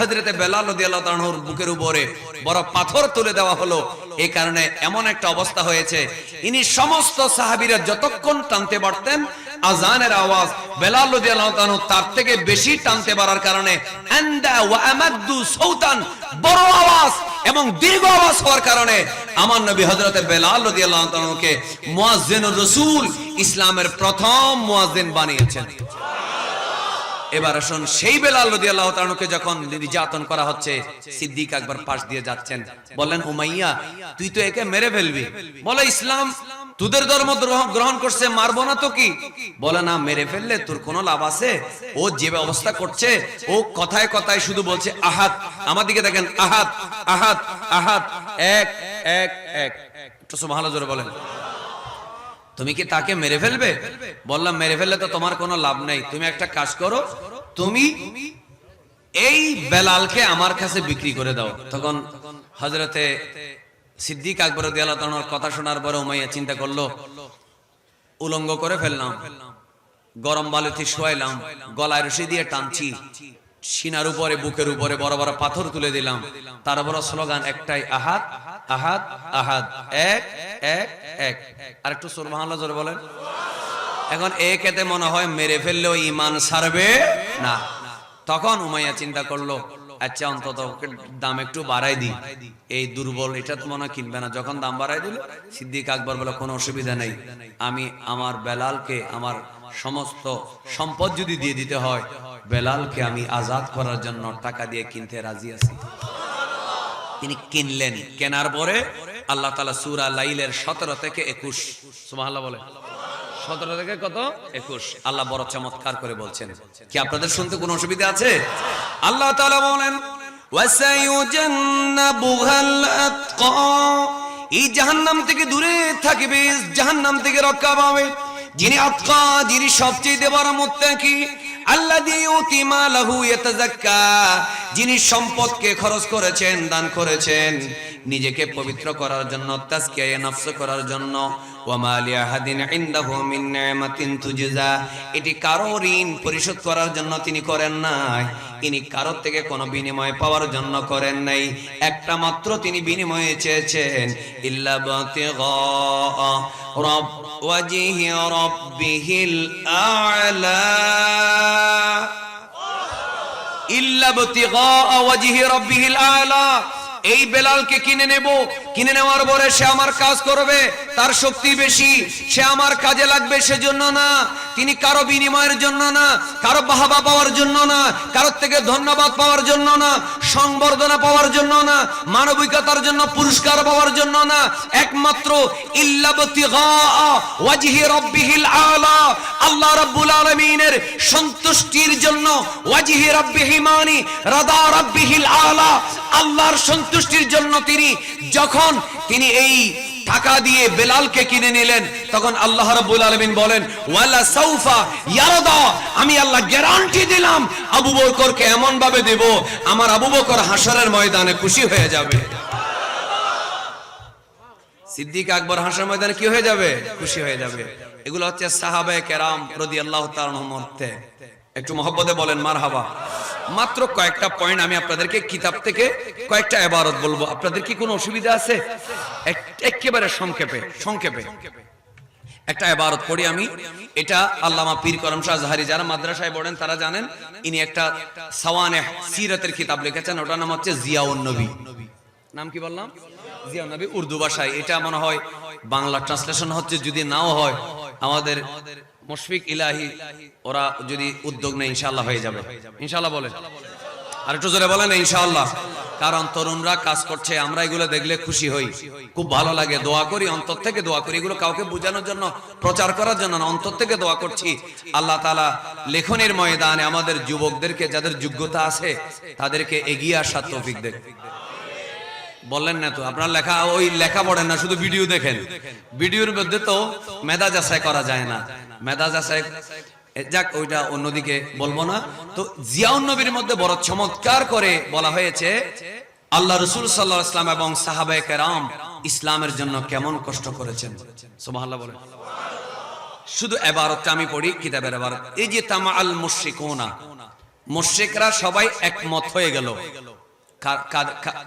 হযরতে বেলাল রাদিয়াল্লাহু তাআলা আনহুর বুকের উপরে বড় পাথর তুলে দেওয়া হলো। এই কারণে এমন একটা অবস্থা হয়েছে, ইনি সমস্ত সাহাবীরা যতক্ষণ টানতে পারতেন আযানের আওয়াজ বেলাল রাদিয়াল্লাহু তাআলা তার থেকে বেশি টানতে পারার কারণে আন্দা ওয়া আমাদু সাউতান, বড় আওয়াজ এবং দীর্ঘ আওয়াজ হওয়ার কারণে আমার নবী হযরতে বেলাল রাদিয়াল্লাহু তাআলাকে মুয়াজ্জিনুর রাসূল, ইসলামের প্রথম মুয়াজ্জিন বানিয়েছেন। এবার আসুন, সেই বেলাল রাদিয়াল্লাহু তাআলাকে যখন নির্যাতন করা হচ্ছে, সিদ্দিক আকবর পাশ দিয়ে যাচ্ছেন, বললেন উমাইয়া তুই তো একে মেরে ফেলবি। বলে ইসলাম তোদের ধর্ম গ্রহণ করছে, মারবো না তো কি? বলে না, মেরে ফেললে তোর কোনো লাভ আছে? ও যে অবস্থা করছে, ও কথায় কথায় শুধু বলছে আহাদ। আমার দিকে দেখেন, আহাদ আহাদ আহাদ, এক এক এক। একটু সুবহানাল্লাহ জোরে বলেন। তুমি কি তাকে মেরে ফেলবে? বললাম মেরে ফেললে তো তোমার কোনো লাভ নাই, তুমি একটা কাজ করো, তুমি এই বেলালকে আমার কাছে বিক্রি করে দাও। তখন হযরতে সিদ্দিক আকবর রাদিয়াল্লাহু তাআলার কথা শোনার পরে উমাইয়া চিন্তা করলো, উলঙ্গ করে ফেললাম, গরম বালুতে শোয়াইলাম, গলায় রশি দিয়ে টানছি, সিনার উপরে বুকের উপরে বড় বড় পাথর তুলে দিলাম, তার বড় স্লোগান একটাই, আহাদ আহাদ আহাদ, এক এক এক। আর একটু সুবহানাল্লাহ জোরে বলেন। এখন একেতে মনে হয় মেরে ফেললেও ঈমান ছাড়বে না। তখন উমাইয়া চিন্তা করলো, আচ্ছা অন্তত দাম একটু বাড়াই দিই, এই দুর্বল এটা তো মনে কিনবে না। যখন দাম বাড়াই দিল, সিদ্দিক আকবর বলে কোনো অসুবিধা নেই, আমি আমার বেলালকে আমার সমস্ত সম্পদ যদি দিয়ে দিতে হয়, বেলালকে আমি আজাদ করার জন্য টাকা দিয়ে কিনতে রাজি আছি। তিনি কিনলেন। কেনার পরে আল্লাহ তাআলা সূরা লাইলের 17 থেকে 21, সুবহানাল্লাহ বলে, 17 থেকে কত 21, আল্লাহ বড় চমৎকার করে বলছেন। কি আপনাদের শুনতে কোনো অসুবিধা আছে? আল্লাহ তাআলা বলেন ওয়াসায়ুজান্নাবুহাল আতকা, এই জাহান্নাম থেকে দূরে থাকবে, জাহান্নাম থেকে রক্ষা পাবে যিনি আতকা, যিনি সবচেয়ে বড় মুত্তাকি, আল্লাযী ইউতি মালাহু ইয়াতাযাক্কা, যিনি সম্পদকে খরচ করেছেন, দান করেছেন নিজেকে পবিত্র করার জন্য, তাজকিয়া নফস করার জন্য। ওয়া মা লিআহাদিন ইনদাহু মিন নি'মাতিন তুজজা, এটি কারো ঋণ পরিশোধ করার জন্য তিনি করেন নাই, ইনি কারোর থেকে কোনো বিনিময় পাওয়ার জন্য করেন নাই। একটা মাত্র তিনি বিনিময় চেয়েছেন, ইল্লা বাতিগা রাব ওয়াজহি রাব্বিহিল আ'লা, ইল্লা বাতিগা ওয়াজহি রাব্বিহিল আ'লা। এই বেলালকে কিনে নেব, কিনে নেওয়ার পরে সে আমার কাজ করবে, তার শক্তি বেশি, সে আমার কাজে লাগবে সেজন্য না, তিনি কারো বিনিময়ের জন্য না, কারো বাহবা পাওয়ার জন্য না, কারোর থেকে ধন্যবাদ পাওয়ার জন্য না, সংবর্ধনা পাওয়ার জন্য না, মানবিকতার জন্য পুরস্কার পাওয়ার জন্য না, একমাত্র ইল্লা বাতিগা ওয়াজহি রাব্বিহিল আ'লা, আল্লাহ রাব্বুল আলামিনের সন্তুষ্টির জন্য, ওয়াজহি রাব্বিহি মানি রাদা রাব্বিহিল আ'লা, আল্লাহর সন্তুষ্টির জন্য যখন তিনি এই টাকা দিয়ে বেলালকে কিনে নিলেন, তখন আল্লাহ রাব্বুল আলামিন বলেন ওয়ালা সাউফা ইয়ারদা, আমি আল্লাহ গ্যারান্টি দিলাম আবু বকরকে এমন ভাবে দেব, আমার আবু বকর হাসরের ময়দানে খুশি হয়ে যাবে। সিদ্দিক আকবর হাসরের ময়দানে কি হয়ে যাবে? খুশি হয়ে যাবে। এগুলো হচ্ছে সাহাবায়ে কেরাম রাদিয়াল্লাহু তাআলা আনহুম মধ্যে। একটু মহব্বতে বলেন মারহাবা। মাত্র কয়েকটা পয়েন্ট আমি আপনাদেরকে কিতাব থেকে কয়েকটা ইবারত বলবো, আপনাদের কি কোনো অসুবিধা আছে? একেবারে সংক্ষেপে একটা ইবারত পড়ি আমি। এটা আল্লামা পীর করম শাহ আজহারী, যারা মাদ্রাসায় পড়েন তারা জানেন, ইনি একটা সাওয়ানেহ সিরাতের কিতাব লিখেছেন, ওটার নাম হচ্ছে জিয়াউন নবী। নাম কি বললাম? জিয়াউন নবী, উর্দু ভাষায়। এটা মনে হয় বাংলা ট্রান্সলেশন হচ্ছে, যদি নাও হয় আমাদের মুশফিক ইলাহি ওরা যদি উদ্যোগ নেয় ইনশাআল্লাহ হয়ে যাবে। ইনশাআল্লাহ বলেন, আর একটু জোরে বলেন ইনশাআল্লাহ। কারণ তরুণরা কাজ করছে, আমরা এগুলো দেখলে খুশি হই, খুব ভালো লাগে, দোয়া করি, অন্তর থেকে দোয়া করি। এগুলো কাউকে বোঝানোর জন্য, প্রচার করার জন্য না, অন্তর থেকে দোয়া করছি আল্লাহ তাআলা লেখনের ময়দানে আমাদের যুবকদেরকে, যাদের যোগ্যতা আছে তাদেরকে এগিয়ে আসার তৌফিক দেন। বললেন না তো আপনার লেখা, ওই লেখা পড়েন না, শুধু ভিডিও দেখেন। ভিডিওর মধ্যে তো মেধা যাচাই করা যায় না, মেধা যাচাই যাক, ওইটা অন্যদিকে বলবো না। তো জিয়াউন নবীর মধ্যে বড় চমৎকার করে বলা হয়েছে আল্লাহ রাসূল সাল্লাল্লাহু আলাইহি ওয়াসাল্লাম এবং সাহাবায়ে কেরাম ইসলামের জন্য কেমন কষ্ট করেছেন। সুবহানাল্লাহ বলেন। শুধু ইবারতটা আমি পড়ি, কিতাবের ইবারত। এই যে তামাআল মুশরিকুনা, মুশরিকরা সবাই একমত হয়ে গেল।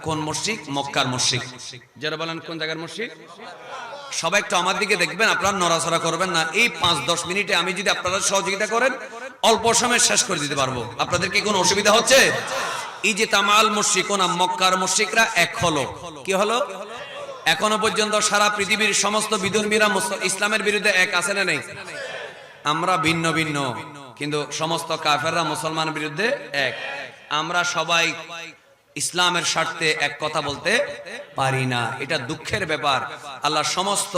কোন মুশরিক? মক্কার মুশরিক। যারা বলেন কোন জায়গার মুশরিক? সবাই একটু আমার দিকে দেখবেন, আপনারা নড়াচড়া করবেন না। এই 5-10 মিনিটে আমি যদি আপনারা সহযোগিতা করেন অল্প সময়ে শেষ করে দিতে পারবো। আপনাদের কি কোনো অসুবিধা হচ্ছে? এই যে তামাল মুশরিকুনা, মক্কার মুশরিকরা এক হলো। কি হলো? এখনো পর্যন্ত সারা পৃথিবীর সমস্ত বিধর্মীরা ইসলামের বিরুদ্ধে এক আছে না নেই? আমরা ভিন্ন ভিন্ন, কিন্তু সমস্ত কাফেররা মুসলমানের বিরুদ্ধে এক। আমরা সবাই ইসলামের স্বার্থে এক কথা বলতে পারি না, এটা দুঃখের ব্যাপার। আল্লাহ সমস্ত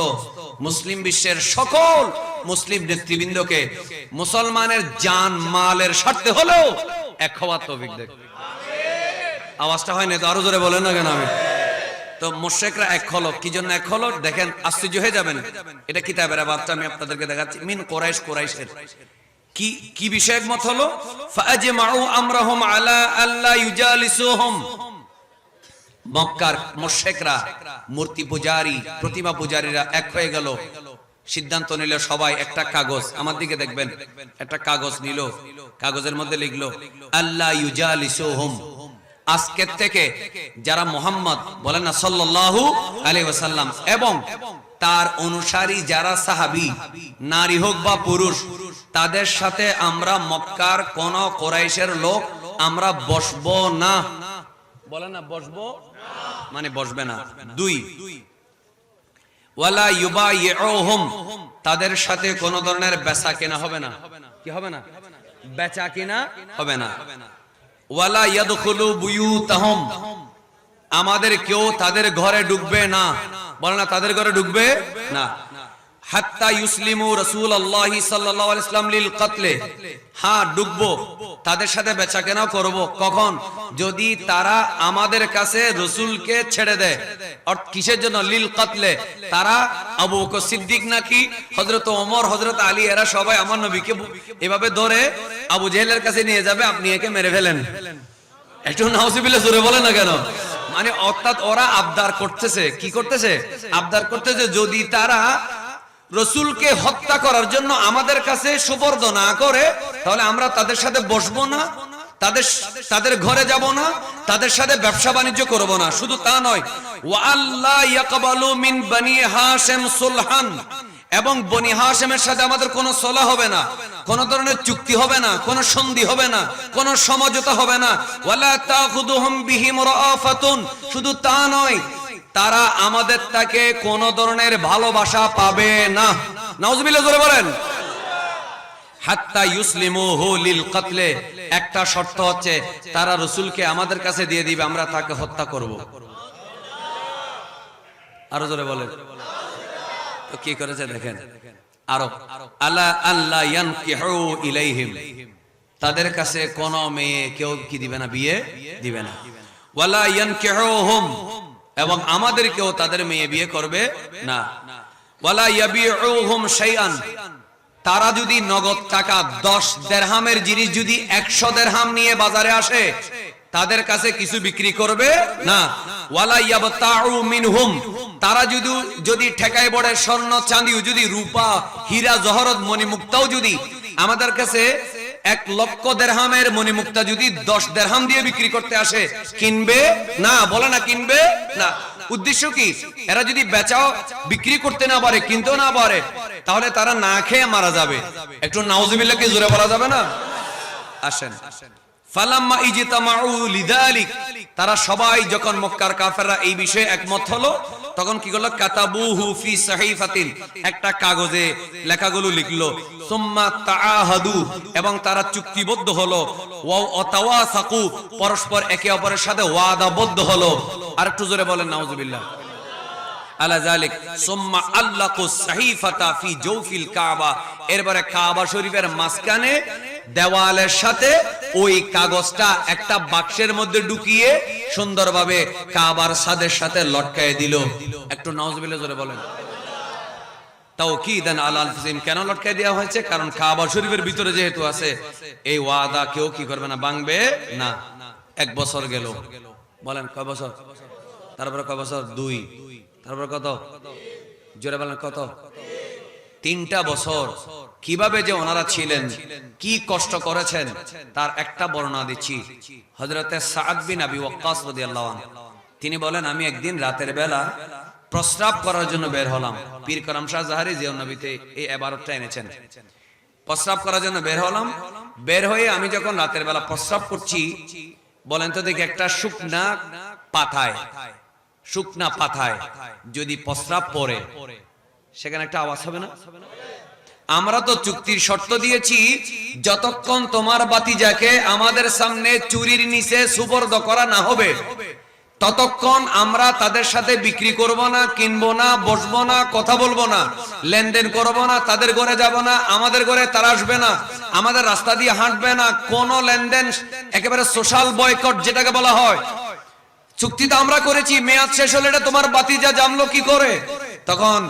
মুসলিম বিশ্বের সকল মুসলিম নেতৃবৃন্দকে মুসলমানের জান মালের স্বার্থে হলেও এক হওয়ার তৌফিক দেন। আওয়াজটা হয় না তো, আরো জোরে বলেন না কেন? আমি তো মুশরিকরা এক হলো। কি জন্য এক হলো দেখেন, আশ্চর্য হয়ে যাবেন। এটা কিতাবের আয়াতটা আমি আপনাদেরকে দেখাচ্ছি। মিন কুরাইশ, কুরাইশের কি বিষয় একমত হলো? ফাআজমাউ আমরাহুম আলা আল্লা ইউজালিসুহুম। মক্কার মুশরিকরা, মূর্তি পূজারী, প্রতিমা পূজারীরা এক হয়ে গেল, সিদ্ধান্ত নিল সবাই একটা কাগজ, আমার দিকে দেখবেন, একটা কাগজ নিল, কাগজের মধ্যে লিখলো আল্লা ইউজালিসুহুম, আজকের থেকে যারা মুহাম্মদ বলেন না সাল্লাল্লাহু আলাইহি ওয়াসাল্লাম এবং তার অনুসারী যারা সাহাবী, নারী হোক বা পুরুষ, তাদের সাথে আমরা মক্কার কোন কুরাইশের লোক আমরা বসবো না। বলেন না বসবো মানে বসবে না। 2, ওয়ালা ইউবাইউহুম, তাদের সাথে কোন ধরনের বেচা কেনা হবে না। কি হবে না? বেচা কেনা হবে না। ওয়ালা ইয়াদখুলু বুয়ুতাহুম, আমাদের কেউ তাদের ঘরে ঢুকবে না। বলে না তাদের ঘরে ঢুকবে না। হাত্তা ইউসলিমু রাসূলুল্লাহি সাল্লাল্লাহু আলাইহি ওয়াসাল্লাম লিল কতলে, হ্যাঁ ঢুকবো, তাদের সাথে বেচাকেনা করব। কখন? যদি তারা আমাদের কাছে রাসূলকে ছেড়ে দেয়। আর কিসের জন্য? লিল কতলে, তারা আবু বকর সিদ্দিক নাকি হযরত ওমর, হযরত আলী, এরা সবাই আমার নবীকে এভাবে ধরে আবু জেহেলের কাছে নিয়ে যাবে, আপনি একে মেরে ফেলেন। একটু নাউজুবিল্লাহ জোরে বলেন না কেন? মানে অর্থাৎ ওরা আবদার করতেছে। কি করতেছে? আবদার করতেছে, যদি তারা রাসূলকে হত্যা করার জন্য আমাদের কাছে সুপর্দ না করে, তাহলে আমরা তাদের সাথে বসবো না, তাদের ঘরে যাব না, তাদের সাথে ব্যবসা বাণিজ্য করব না। শুধু তা নয়, ওয়া আল্লাহ ইয়াকবালু মিন বনি হাশিম সুলহান, এবং বনি হাশিমের সাথে আমাদের কোনো সলাহ হবে না, কোন ধরনের চুক্তি হবে না, কোন সন্ধি হবে না, কোন সমঝোতা হবে না। ওয়ালা তাখুদুহুম বিহিম রাআফাতুন, শুধু তা নয়, তারা আমাদের থেকে কোন ধরনের ভালোবাসা পাবে না। নাউজুবিল্লাহ জোরে বলেন। হাত্তা ইউসলিমুহু লিল কতলে, একটা শর্ত হচ্ছে তারা রাসূলকে আমাদের কাছে দিয়ে দিবে, আমরা তাকে হত্যা করব। আরো জোরে বলেন। তো কি করেছে দেখেন, আরো আলা আল্লা ইয়ানকিহু ইলাইহিম, তাদের কাছে কোন মেয়ে কেউ কি দিবে না, বিয়ে দিবে না। ওয়ালা ইয়ানকিহুহুম, এবং আমাদেরকেও তাদের মেয়ে বিয়ে করবে না। ওয়ালা ইয়াবিউহুম শাইআন, তারা যদি নগদ টাকা 10 দিরহামের জিনিস যদি 100 দিরহাম নিয়ে বাজারে আসে, তাদের কাছে কিছু বিক্রি করবে না। ওয়ালা ইয়াবতাউ মিনহুম, তারা যদি ঠেকায় পড়ে স্বর্ণ চাঁদি, যদি রূপা হীরা জহরত মণিমুক্তাও যদি আমাদের কাছে 1 লক্ষ দিরহামের মণিমুক্তা যদি 10 দিরহাম দিয়ে বিক্রি করতে আসে, কিনবে না। বলে না কিনবে না। উদ্দেশ্য কি? এরা যদি বেচাও বিক্রি করতে না পারে, কিনতেও না পারে, তাহলে তারা না খেয়ে মারা যাবে। একটু নাউজুবিল্লাহ কি জোরে বলা যাবে না? আসেন। ফালাম্মা ইজতামাউ লিযালিক, তারা সবাই যখন মক্কার কাফেররা এই বিষয়ে একমত হলো, তখন কি করলো? কাতাবুহু ফি সাহিফাতিন, একটা কাগজে লেখাগুলো লিখলো। সুম্মা তাআহাদু, এবং তারা চুক্তিবদ্ধ হলো। ওয়া তাওয়াসাকু, পরস্পর একে অপরের সাথে ওয়াদাবদ্ধ হলো। আর একটু জোরে বলেন নাউজুবিল্লাহ। আলা যালিক সুম্মা আল্লাকুস সাহিফাতা ফি জাওফিল কাবা, এরপরে কাবা শরীফের মাঝখানে দেওয়ালের সাথে ওই কাগজটা একটা বাক্সের মধ্যে ঢুকিয়ে সুন্দরভাবে কাবার ছাদের সাথে লটকায় দিল। একটু নাউজুবিল্লাহ জোরে বলেন। তাওকীদান আলা আল-ফাজিম, কেন লটকায় দেওয়া হয়েছে? কারণ কাবা শরীফের ভিতরে যেহেতু আছে, এই ওয়াদা কেউ কি করবে না, ভাঙবে না। 1 বছর গেল। বলেন কয় বছর? তারপরে কয় বছর? 2। তারপরে কত? জোরে বলেন কত? 3টা বছর কিভাবে যে ওনারা ছিলেন, কি কষ্ট করেছেন, তার একটা বর্ণনা দিচ্ছি। হযরতে সাদ বিন আবি ওয়াক্কাস রাদিয়াল্লাহু আনহু তিনি বলেন, আমি একদিন রাতের বেলা প্রস্রাব করার জন্য বের হলাম। পীর করম শাহ জাহারি জিয়র নবীতে এই ইবারতটা এনেছেন। প্রস্রাব করার জন্য বের হলাম, বের হয়ে আমি যখন রাতের বেলা প্রস্রাব করছি, বলেন তো দেখি একটা শুকনা পাতায় যদি প্রস্রাব পড়ে সেখানে একটা আওয়াজ হবে না? আমরা তো চুক্তির শর্ত দিয়েছি, যতক্ষণ তোমার বাতিজাকে আমাদের সামনে চুরির নিচে সুপর্দ করা না হবে ততক্ষণ আমরা তাদের সাথে বিক্রি করব না, কিনবো না, বসবো না, কথা বলবো না, লেনদেন করবো না, তাদের ঘরে যাব না, আমাদের ঘরে তারা আসবে না, আমাদের রাস্তা দিয়ে হাঁটবে না, কোনো লেনদেন, একেবারে সোশ্যাল বয়কট যেটাকে বলা হয়। চুক্তিটা আমরা করেছি, মেয়াদ শেষ হলে এটা তোমার বাতিজা জানলো কি করে? তখন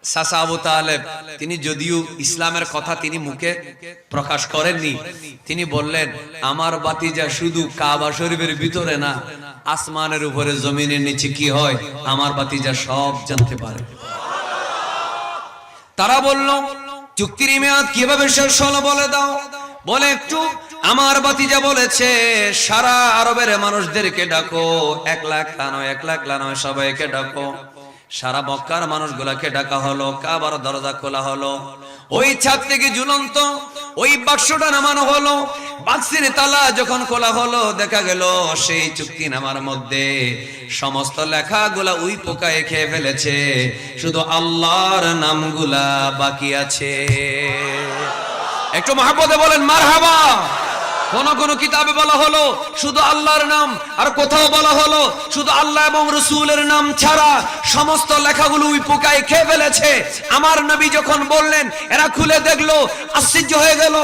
চাচা আবু তালেব তিনি যদিও ইসলামের কথা তিনি মুখে প্রকাশ করেননি, তিনি বললেন, আমার বাতিজা শুধু কাবা শরীফের ভিতরে না, আসমানের উপরে জমিনের নিচে কি হয় আমার বাতিজা সব জানতে পারে। তারা বলল, চুক্তির মেয়াদ কিভাবে শেষ হলো বলে দাও। বলে, একটু আমার বাতিজা বলেছে সারা আরবের মানুষদেরকে ডাকো, 1 লাখ নয়, 1 লাখ নয়, সবাইকে ডাকো। সারা মক্কার মানুষগুলাকে ডাকা হলো, কাবার দরজা খোলা হলো, ওই ছাদ থেকে ঝুলন্ত ওই বাক্সটা নামানো হলো। বাক্সের তালা যখন খোলা হলো, দেখা গেল সেই চুক্তিনামার মধ্যে সমস্ত লেখাগুলা উই পোকায় খেয়ে ফেলেছে, শুধু আল্লাহর নামগুলা বাকি আছে। একটু মহব্বতে বলেন মারহাবা। কোন কোন কিতাবে বলা হলো শুধু আল্লাহর নাম, আর কোথাও বলা হলো শুধু আল্লাহ এবং রাসূলের নাম ছাড়া সমস্ত লেখাগুলো ওই পোকায় খেয়ে ফেলেছে। আমার নবী যখন বললেন, এরা খুলে দেখলো, আশ্চর্য হয়ে গেল।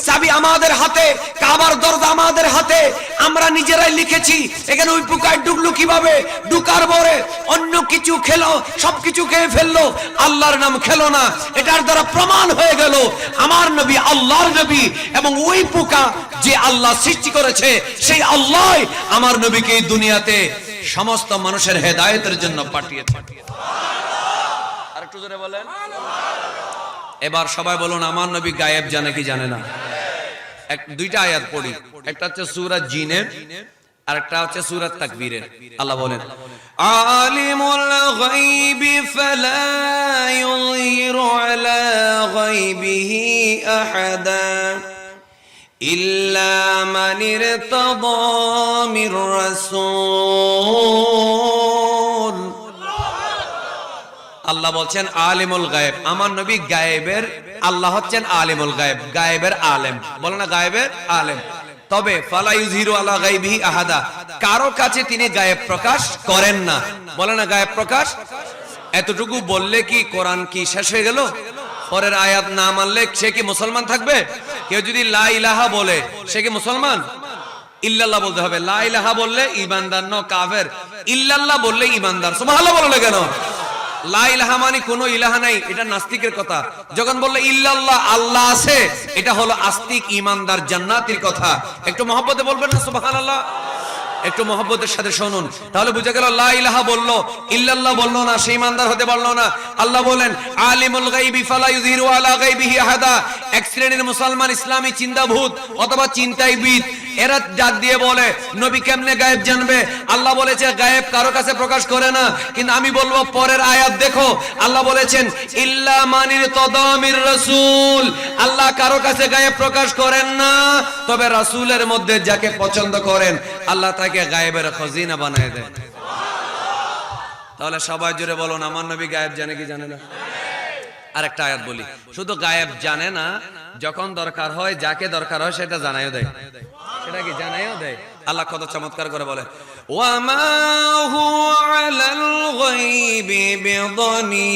চাবি আমাদের হাতে, কাবার দরজা আমাদের হাতে, আমরা নিজেরাই লিখেছি, এখানে ওই পোকায় ঢুকলো কিভাবে? ঢুকার পরে অন্য কিছু খেলো, সবকিছু খেয়ে ফেললো, আল্লাহর নাম খেলো না। এটার দ্বারা প্রমাণ হয়ে গেল আমার নবী আল্লাহর নবী, এবং ওই পোকা যে আল্লাহ সৃষ্টি করেছে সেই আল্লাহ আমার নবীকে এই দুনিয়াতে সমস্ত মানুষের হেদায়েতের জন্য পাঠিয়েছে। আরেকটু জোরে বলেন। এবার সবাই বলুন, আমার নবী গায়েব জানে কি জানে না? দুইটা আয়াত পড়ি, একটা হচ্ছে সূরা জিনের, আর একটা হচ্ছে সূরা তাকবীরের। আল্লাহ বলেন, আলিমুল গায়বি ফালা ইউযিরু আলা গায়বিহি আহাদা ইল্লা মান ইরতাদা মির রাসূল। আল্লাহ বলছেন আলিমুল গায়েব, আমার নবী গায়েবের, আল্লাহ হচ্ছেন আলিমুল গায়েব, গায়েবের আলেম। বলে না গায়েবের আলেম। তবে ফালা ইউযিরু আলা গায়বিহি আহাদা, কারো কাছে তিনি গায়েব প্রকাশ করেন না। বলে না গায়েব প্রকাশ। এতটুকু বললে কি কোরআন কি শেষ হয়ে গেল? পরের আয়াত না মানলে সে কি মুসলমান থাকবে? কেউ যদি লা ইলাহা বলে সে কি মুসলমান? ইল্লাল্লাহ বলতে হবে। লা ইলাহা বললে ঈমানদার ন কাফের, ইল্লাল্লাহ বললে ঈমানদার। সুবহানাল্লাহ বলো না কেন? লা ইলাহা মানে কোনো ইলাহা নাই, এটা নাস্তিকের কথা। যখন বললে ইল্লাল্লাহ, আল্লাহ আছে, এটা হলো আস্তিক ঈমানদার জান্নাতের কথা। একটু মহব্বতে বলবেন না সুবহানাল্লাহ? একটু মহব্বতের সাথে শুনুন, তাহলে বুঝা গেল লা ইলাহা বললো, ইল্লাল্লাহ বললো না, সে ঈমানদার হতে পারলো না। আল্লাহ বলেন আলিমুল গায়বি ফালা ইউযিরু আলা গায়বিহি আহাদা। এক শ্রেণীর মুসলমান ইসলামী চিন্তাভূত অথবা চিন্তাইবিদ, এরা জাত দিয়ে বলে নবী কেমনে গায়েব জানবে? আল্লাহ বলেছে গায়েব কারো কাছে প্রকাশ করে না। কিন্তু আমি বলবো পরের আয়াত দেখো, আল্লাহ বলেছেন ইল্লা মান ইরতাদা মির রাসূল, আল্লাহ কারো কাছে গায়েব প্রকাশ করেন না, তবে রাসূলের মধ্যে যাকে পছন্দ করেন আল্লাহ তাকে গায়েবের খজিনা বানায় দেন। তাহলে সবাই জুড়ে বলুন, আমার নবী গায়েব জানে কি জানে না? আরেকটা আয়াত বলি, শুধু গায়েব জানে না, যখন দরকার হয়, যাকে দরকার হয় সেটা জানাইও দেয়। সেটা কি জানাইও দেয়? আল্লাহ কত চমৎকার করে বলে, ওয়ামা হুয়া আলাল গায়বি বিদনীন।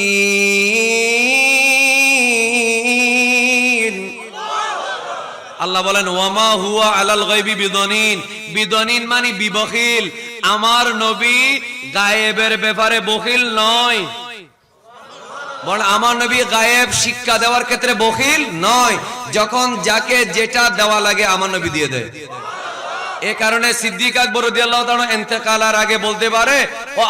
আল্লাহ বলেন ওয়ামা হুয়া আলাল গায়বি বিদনীন। বিদনীন মানে বিবখিল। আমার নবী গায়েবের ব্যাপারে বখিল নয়। বল, আমার নবী গায়েব শিক্ষা দেওয়ার ক্ষেত্রে বখিল নয়। যখন যাকে যেটা দেওয়া লাগে আমার নবী দিয়ে দেয়। এ কারণে সিদ্দিক আকবর রাদিয়াল্লাহু তাআলা ইন্তেকালের আগে বলতে পারে, ও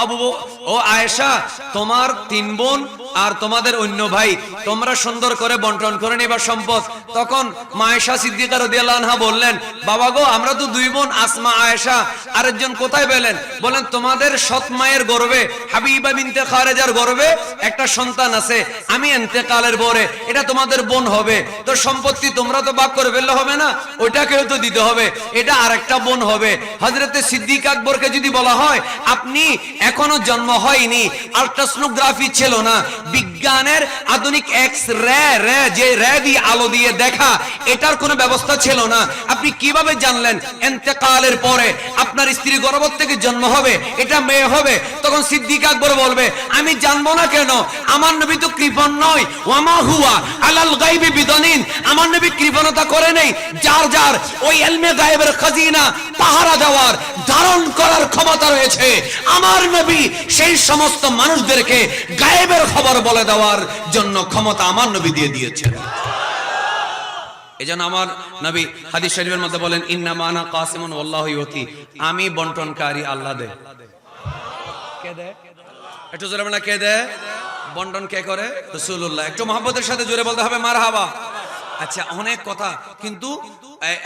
ও আয়েশা, তোমার 3 বোন আর তোমাদের অন্য ভাই, তোমরা সুন্দর করে বন্টন করে নিবা সম্পদ। তখন মা আয়েশা সিদ্দিকা রাদিয়াল্লাহু আনহা বললেন, বাবা গো, আমরা তো 2 বোন, আসমা আয়েশা, আরেকজন কোথায় পেলেন? বলেন, তোমাদের সৎ মায়ের গর্ভে, হাবিবা বিনতে খারেজার গর্ভে একটা সন্তান আছে, আমি ইন্তেকালের পরে এটা তোমাদের বোন হবে, তো সম্পত্তি তোমরা তো ভাগ করে ফেললে হবে না, ওইটাকেও তো দিতে হবে, এটা আরেকটা বোন হবে। হযরতে সিদ্দিক আকবরকে যদি বলা হয়, আপনি এখনো জন্ম হয়নি, আল্ট্রাসোনোগ্রাফি ছিল না, বিজ্ঞানের আধুনিক এক্স রে যে রে দিয়ে আলো দিয়ে দেখা, এটার কোনো ব্যবস্থা ছিল না, আপনি কিভাবে জানলেন ইন্তেকালের পরে আপনার স্ত্রী গর্ভ থেকে জন্ম হবে, এটা মেয়ে হবে? তখন সিদ্দিক আকবর বলবে, আমি জানবো না কেন? আমার নবী তো কৃপণ নয়, ওয়ামা হুয়া আলাল গায়বি বিদানিন, আমার নবী কৃপণতা করে নেই। যার যার ওই ইলমে গায়েবের খাজিনা পাহারা দেওয়ার, ধারণ করার ক্ষমতা রয়েছে, আমার নবী সেই সমস্ত মানুষদেরকে গায়েবের খবর বলে দেওয়ার জন্য ক্ষমতা আমার নবী দিয়ে দিয়েছেন। এজন্য আমার নবী হাদিস শরীফের মধ্যে বলেন, ইন্নামা আনা কাসিমুন ওয়াল্লাহু ইউতি, আমি বন্টনকারী, আল্লাহ দেয়। কে দেয়? একটু জোরে বলেন, কে দেয়? বন্টন কে করে? রাসূলুল্লাহ। একটু মহব্বতের সাথে জোরে বলতে হবে মারহাবা। আচ্ছা, অনেক কথা, কিন্তু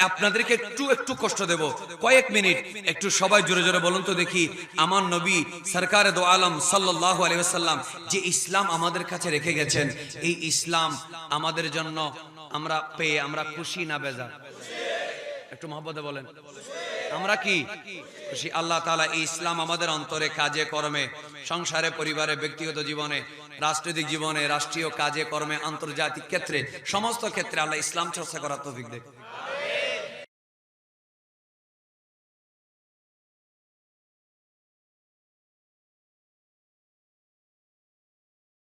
আপনাদেরকে একটু কষ্ট দেব, কয়েক মিনিট একটু সবাই জোরে জোরে বলুন তো দেখি, আমার নবী সরকারে দো আলম সাল্লাল্লাহু আলাইহি ওয়াসাল্লাম যে ইসলাম আমাদের কাছে রেখে গেছেন, এই ইসলাম আমাদের জন্য আমরা পেয়ে আমরা খুশি না বেজার? একটু মহব্বতে বলেন, আমরা কি খুশি? আল্লাহ তাআলা এই ইসলাম আমাদের অন্তরে, কাজে কর্মে, সংসারে, পরিবারে, ব্যক্তিগত জীবনে, রাষ্ট্রীয় জীবনে, রাষ্ট্রীয় কাজে কর্মে, আন্তর্জাতিক ক্ষেত্রে, সমস্ত ক্ষেত্রে আল্লাহ ইসলাম চর্চা করার তৌফিক দেয়।